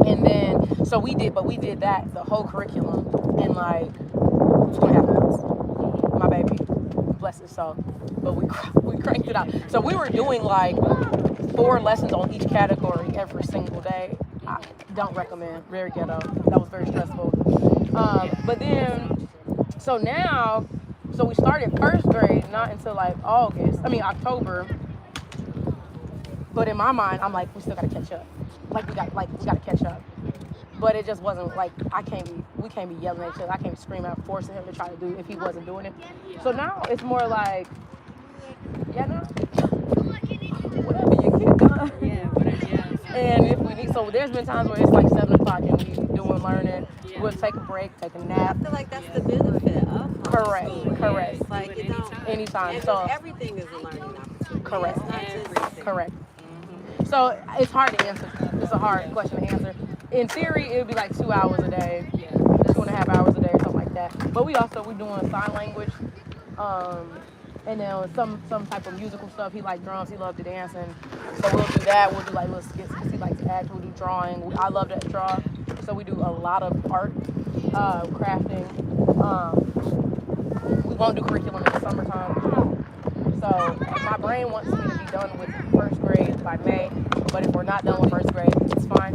And then, so we did that, the whole curriculum, in like 2.5 months. My baby, bless his soul. But we cranked it out. So we were doing like 4 lessons on each category every single day. I don't recommend, very ghetto. That was very stressful. But then, so we started first grade not until like October. But in my mind, I'm like, we still gotta catch up. We gotta catch up. But it just wasn't like, we can't be yelling at each other. I can't scream out, forcing him to try to do if he wasn't doing it. So now it's more like, whatever you get done. And if we need, so there's been times where it's like 7 o'clock and we doing learning. We'll take a break, take a nap. I feel like that's the benefit of homeschool. Correct. Like, you don't, anytime. and So everything is a learning opportunity. correct. It's not just Correct. So it's hard to answer. It's a hard question to answer. In theory, it would be like 2 hours a day, 2.5 hours a day, or something like that. But we're doing sign language, and then some type of musical stuff. He liked drums. He loved to dance, and so we'll do that. We'll do like little skits because he likes to act. We'll do drawing. I love to draw, so we do a lot of art, crafting. We won't do curriculum in the summertime. So my brain wants me to be done with first grade by May, but if we're not done with first grade, it's fine.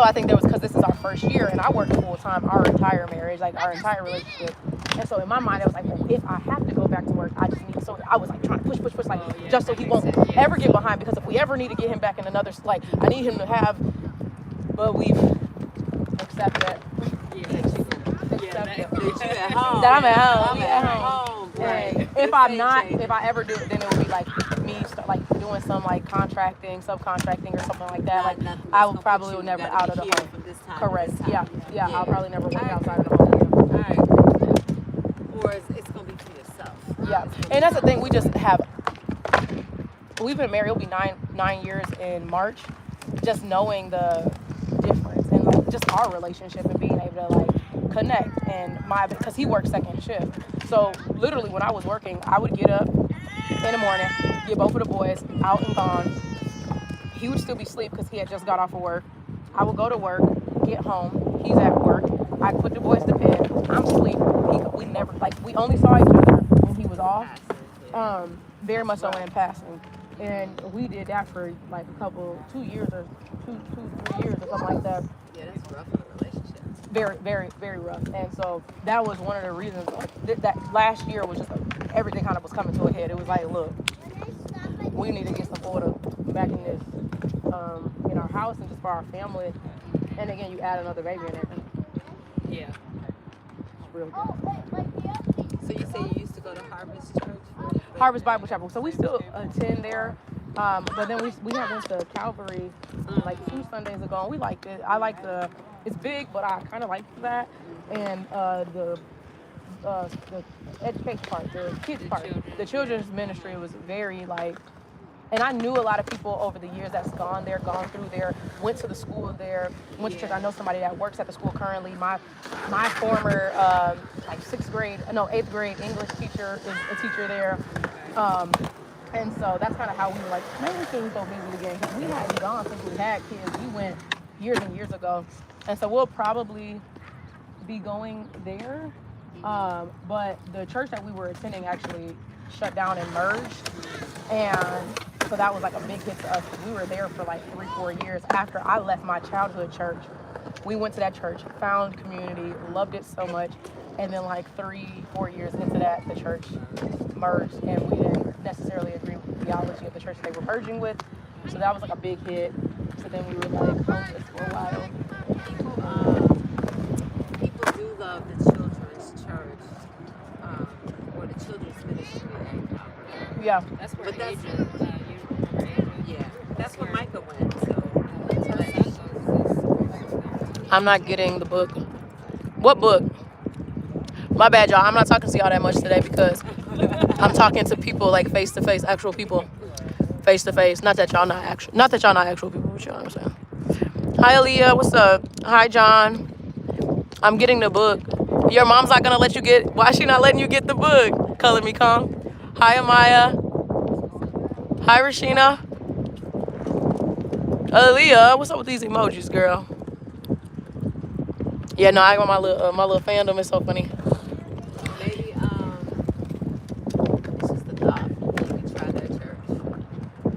I think there was, because this is our first year and I worked full time our entire marriage, like our entire relationship. And so in my mind, I was like, well, if I have to go back to work, I just need, so I was like trying to push, like just so he won't ever get behind, because if we ever need to get him back in another, like I need him to have, but we've accepted that I'm at home. And if I ever do it, then it would be like me doing some like subcontracting or something like that. Like I will probably will never out of the home. Correct. Yeah. I'll probably never work outside of the home. Alright. Or it's gonna be to yourself. Yeah. And that's the thing, we've been married, it'll be nine years in March. Just knowing the difference and like just our relationship and being able to like connect, and because he works second shift. So literally when I was working, I would get up in the morning, get both of the boys out and gone. He would still be asleep because he had just got off of work. I would go to work, get home, he's at work. I put the boys to bed, I'm asleep. We only saw each other when he was off. Very much so in passing. And we did that for like 2 years or 3 years or something like that. Yeah, that's rough in a relationship. Very, very, very rough. And so that was one of the reasons, like, that last year was just like, everything kind of was coming to a head. It was like, look, we need to get some order back in this, in our house and just for our family. And again, you add another baby in there. Yeah. It's real good. So you say you used to go to Harvest Church? Harvest Bible Chapel. So we still attend there. But then we had went to Calvary like 2 Sundays ago, and we liked it. I like it's big, but I kind of like that. And the education part, the kids part, the children's ministry was very like, and I knew a lot of people over the years that's gone through there, went to the school there, went to church. I know somebody that works at the school currently. My former like 8th grade English teacher is a teacher there. And so that's kind of how we were like, maybe we shouldn't go visit again, because we hadn't gone since we had kids. We went years and years ago. And so we'll probably be going there. But the church that we were attending actually shut down and merged. And so that was like a big hit to us. We were there for like 3-4 years after I left my childhood church. We went to that church, found community, loved it so much. And then like 3-4 years into that, the church merged, and we didn't necessarily agree with the theology of the church they were merging with. So that was like a big hit. So then we were like homeless for a while. People do love the children's church, or the children's ministry at Calvary. Yeah. That's where But that's- Adrian, Yeah, that's where Micah went. So I'm not getting the book. What book? My bad, y'all. I'm not talking to y'all that much today because I'm talking to people like face to face, actual people, face to face. Not that y'all not actual people, but you know what I'm saying. Hi, Aaliyah. What's up? Hi, John. I'm getting the book. Your mom's not gonna let you get. Why is she not letting you get the book? Color Me Calm. Hi, Amaya. Hi, Rashina. Aaliyah, what's up with these emojis, girl? Yeah, no, I got my little fandom. It's so funny. maybe it's just a thought. You could try that church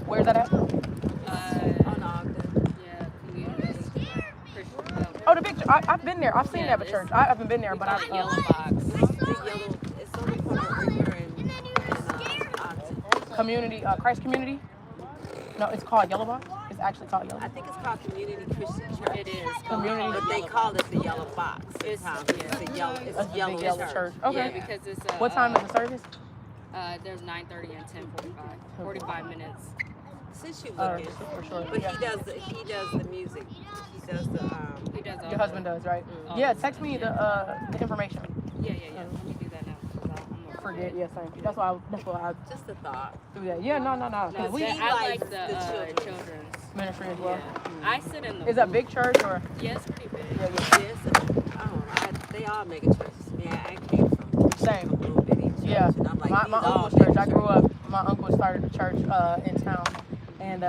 Where's that at? on Ogden. yeah, community Christian. Oh, the big. I've been there. I've seen Yeah, that church. I haven't been there, We but call I've. it Yellow Box. It's on the corner of River and Ogden. Community, Christ Community. No, it's called Yellow Box. It's actually called Yellow I Box. think it's called Community Christian Church. It is. Community. But they call it the Yellow Box. It's- It's a yellow. It's That's a the yellow big yellow church. church. Yeah, Okay. because it's What time is the service? There's 9:30 and 10:45. 45 minutes. Since you Oh, looking, for sure. but Yeah. he does the music. He does the He does all Your husband does, right? all Yeah. the- Text me the information. Yeah. Let me do that now. 'Cause I'm gonna Forget. Yeah, same. That's why I just a thought. do that. Yeah. No. No, We that- need, I like, like the the children's. children's. ministry as well. Yeah. I sit in the. Is that big church or? Yeah, it's pretty big. Yeah. Yeah. Yes, I don't know. They all mega churches. Man, I came from Same. a little bitty church, Yeah. and I'm like, My these all uncle's mega church. I grew churches. up. My uncle started a church in town, and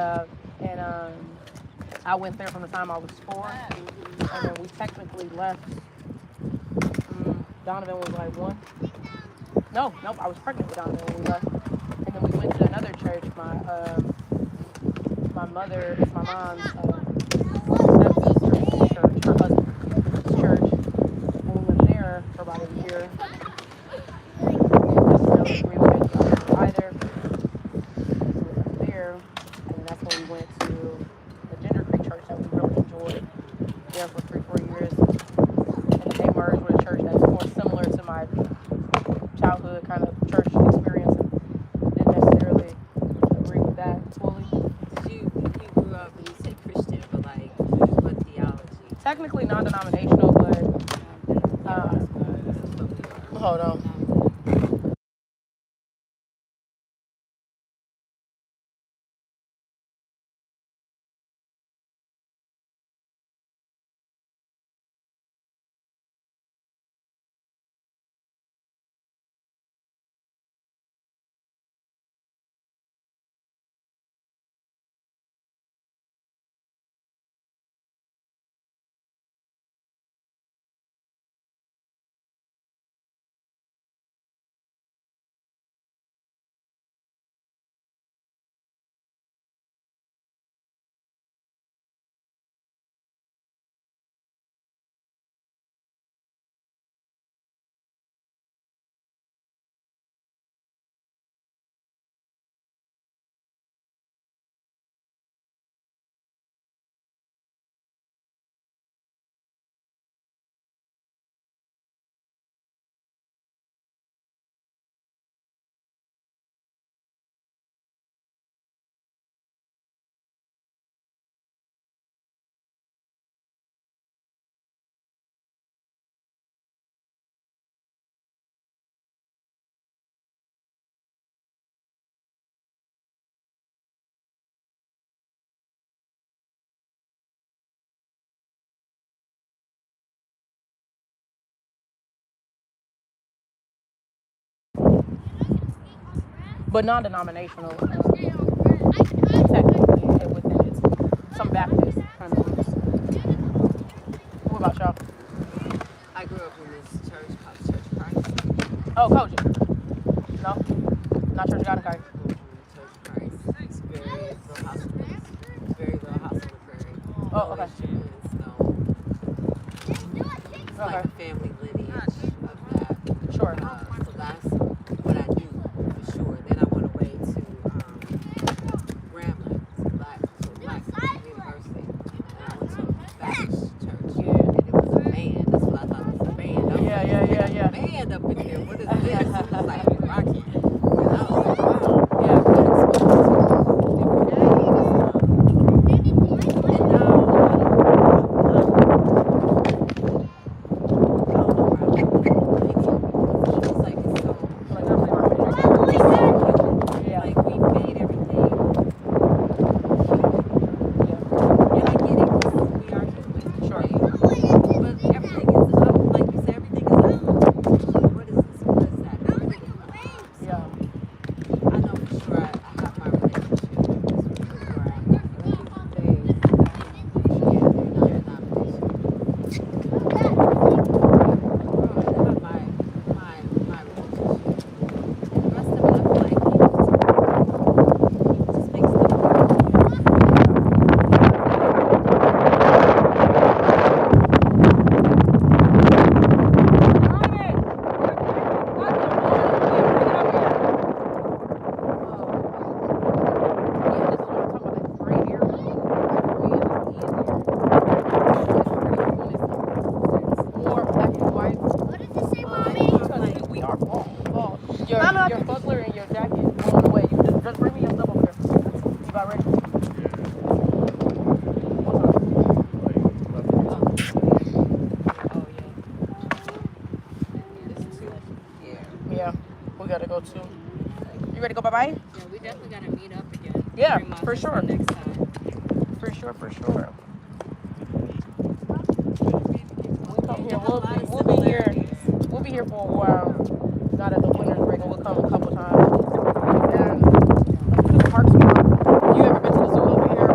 I went there from the time I was 4, and then we technically left. Donovan was like 1. Nope. I was pregnant with Donovan when we left, and then we went to another church. My mother, it's my mom's stepsister's church, her husband's church, and we went there for about a year. Didn't necessarily agree with it either. So we left there, and that's when we went to the Ginger Creek Church that we really enjoyed. There for 3-4 years, and they merged with a church that's more similar to my childhood kind of church experience. And didn't necessarily agree with that fully. You grew up and you said Christian, but like what theology? Technically non-denominational, but hold on. but non-denominational. Technically, within it, some Baptist kind of groups. What about y'all? I grew up in this church called Church of Christ. Oh, coach. No, not Church of God in Christ. Church of Christ. It's very little house on the prairie. Oh, okay. It's like a family lineage of that. Sure. So that's what I knew for sure. Then I went away to Grambling, Black University, and I went to a Baptist church. Yeah. And it was a band. That's what I thought it was a band. I was Yeah. a band up in here. What is this? It was like rocky. And I was like, wow. Yeah. But it's different. And now it's like it's so. Like they're farming. Yeah. Like we made everything. Yeah. And I get it, 'cause we are humans. Sure. Right? But everything is up, like you said, everything is up. What is this? What is that? Everything is up. Yeah. I know for sure I have my relationship with where I'm at. Like these days, yeah, they're not denomination. I have my relationship. And the rest of it, I feel like people just make stuff work. What did you say, mommy? We are bald. Your buckler and your jacket on the way. You just bring me your stuff over here. You about ready? Yeah, we gotta go too. You ready to go bye-bye? Yeah, we definitely gotta meet up again. Yeah, every month for until sure. Next time. For sure. We'll be here. We'll be here for a while. Not at the winter's break, and we'll come a couple times. And the parks are fun. You ever been to the zoo over here?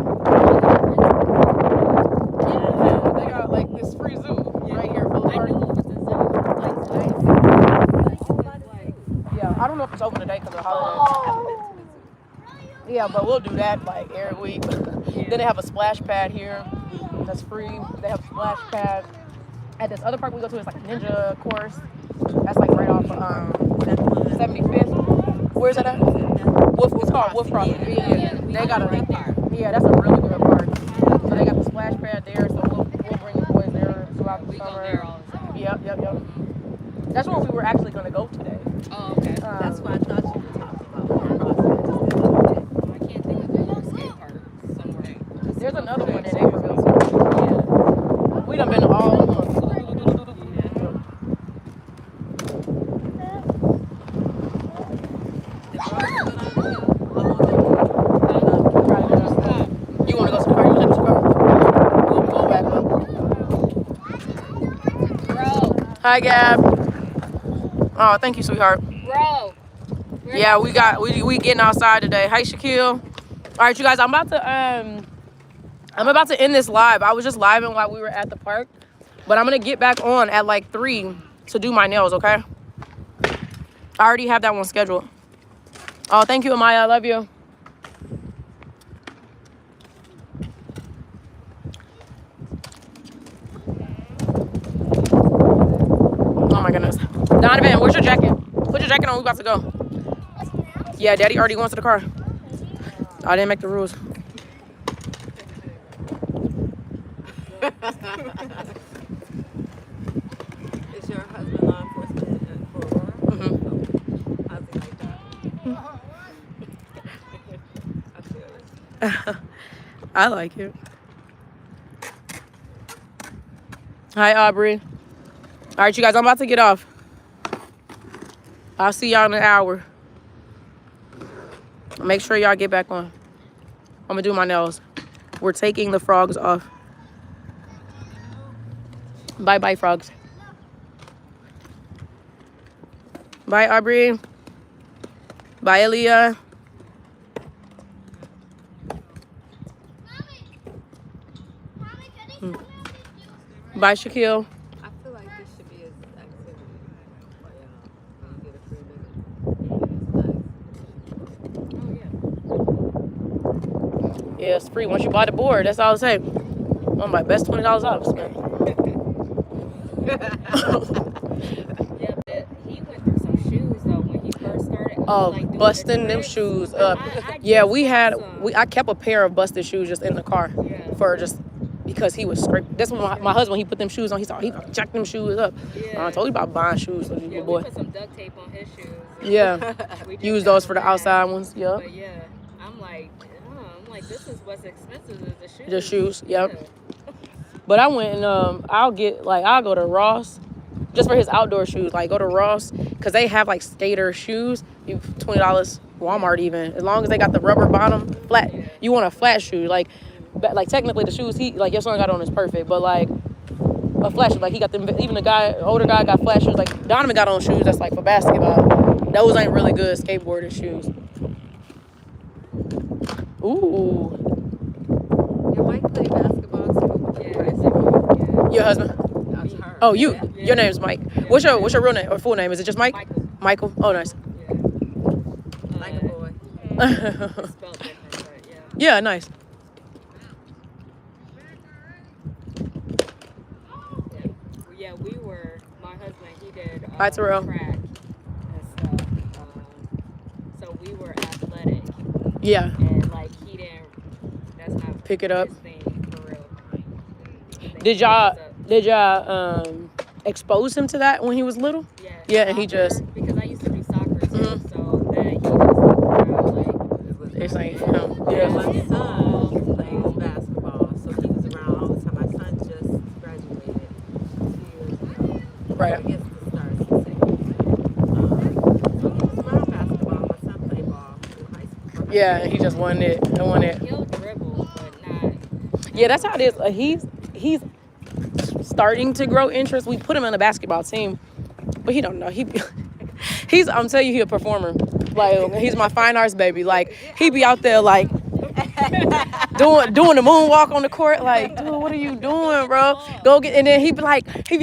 Yeah, they got like this free zoo right here for the I park. knew it was a zoo. Yeah, I don't know if it's open today because of the holiday. Yeah, but we'll do that like every week. Then they have a splash pad here that's free. They have a splash pad. At this other park we go to, it's like a ninja course. That's like right off 75th. Where's that at? Wolf, it's called Wolf Crossing. Yeah. They got a, that's a really good park. So they got the splash pad there, so we'll bring the boys there throughout the We go summer. there all the time. Yep. That's where we were actually gonna go today. Oh, okay. That's what I thought you were talking about. I can't think of another skate park somewhere. There's another one in Naperville too. Yeah. We done been to all of them. You wanna go to the car? You want to the car? We'll go back up. Bro, Hi, Gab. Oh, thank you, sweetheart. bro. Yeah, we getting outside today. Hi, Shaquille. All right, you guys, I'm about to end this live. I was just living while we were at the park, but I'm gonna get back on at like 3 to do my nails. Okay? I already have that one scheduled. Oh, thank you, Amaya. I love you. Oh my goodness. Donovan, where's your jacket? Put your jacket on. We about to go. Yeah, Daddy already wants to the car. I didn't make the rules. Is your husband law enforcement for Aurora? Mm-hmm. How's he like that? I feel it. I like it. Hi, Aubrey. All right, you guys, I'm about to get off. I'll see y'all in an hour. Make sure y'all get back on. I'm gonna do my nails. We're taking the frogs off. Bye-bye, frogs. Bye, Aubrey. Bye, Aaliyah. Mommy, can they Hmm. tell me how to do? Bye, Shaquille. I feel like this should be an activity for y'all. You get a free minute. Yeah, it's free once you buy the board. That's all I'll say. One of my best $20 I've spent. Yeah, but he went through some shoes though when he first started. Oh, like, doing busting the them tricks. shoes up. I Yeah, just we bought had some. I kept a pair of busted shoes just in the car Yeah. for just because he was scraping. That's when my husband, he put them shoes on. He jacked them shoes up. Yeah. I told you about buying shoes for you, Yeah, boy. we put some duct tape on his shoes. Yeah, We just use got those for the them back. outside ones. Yep. But yeah, I'm like, this is what's expensive is the shoes. The shoes, yep. Yeah. But I went and I'll go to Ross just for his outdoor shoes. Like go to Ross because they have like skater shoes. You $20. Walmart even, as long as they got the rubber bottom flat. Yeah. You want a flat shoe, like technically the shoes your son got on is perfect, but like a flat shoe, like he got them. Even the older guy got flat shoes. Like Donovan got on shoes that's like for basketball. Those ain't really good skateboarding shoes. Ooh, Your Mike played basketball too. Yeah, it's your husband. That's her. Oh, you. Yeah. Your name's Mike. What's your real name or full name? Is it just Mike? Michael. Michael. Oh, nice. Yeah. Like a boy. It's spelled different, but Yeah, yeah. nice. Yeah, my husband, he did Hi, Terrell. track and stuff. So we were athletic, Yeah. and like he didn't, that's not Pick it up. his thing for real. I think Did he y'all was expose him to that when he was little? Yeah, and he soccer, just- because I used to do soccer too, Mhm. so that he just around like It's like him. Yeah, Yeah. my son plays basketball, so he was around all the time. My son just graduated 2 years ago. Right. I guess the stars the same. So he was around basketball. My son played ball in high school. Yeah, and he just won it. I won it. he'll dribble, but not. Yeah, that's how it is. He's starting to grow interest. We put him on a basketball team, but he don't know. I'm telling you, he a performer. Like he's my fine arts baby. Like he be out there like doing the moonwalk on the court. Like, dude, what are you doing, bro? Go get. And then he be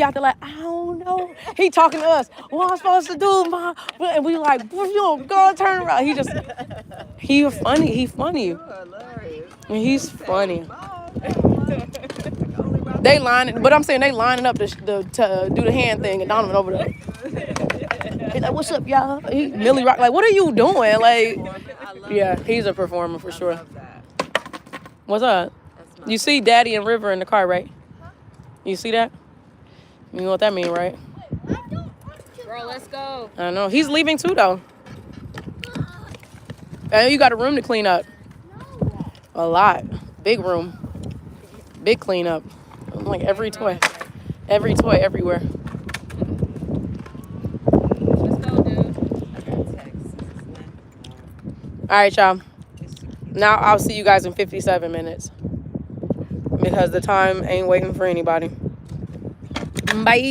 out there like, I don't know. He talking to us. What I'm supposed to do, ma? And we like, boy, you don't go turn around. He funny. He funny. Hilarious. He's funny. Ball. They lining, but I'm saying they lining up to do the hand thing, and Donovan over there. He's like, "What's up, y'all?" Millie Rock, like, "What are you doing?" Like, I love yeah, that. he's a performer for I sure. love that. What's up? That's my You see Daddy and River in the car, right? You see that? You know what that mean, right? I don't want to. Girl, let's go. I know he's leaving too, though. And you got a room to clean up. No. A lot, big room, big cleanup. Like every toy everywhere. Let's go, dude. I got text. All right, y'all. Now I'll see you guys in 57 minutes because the time ain't waiting for anybody. Bye.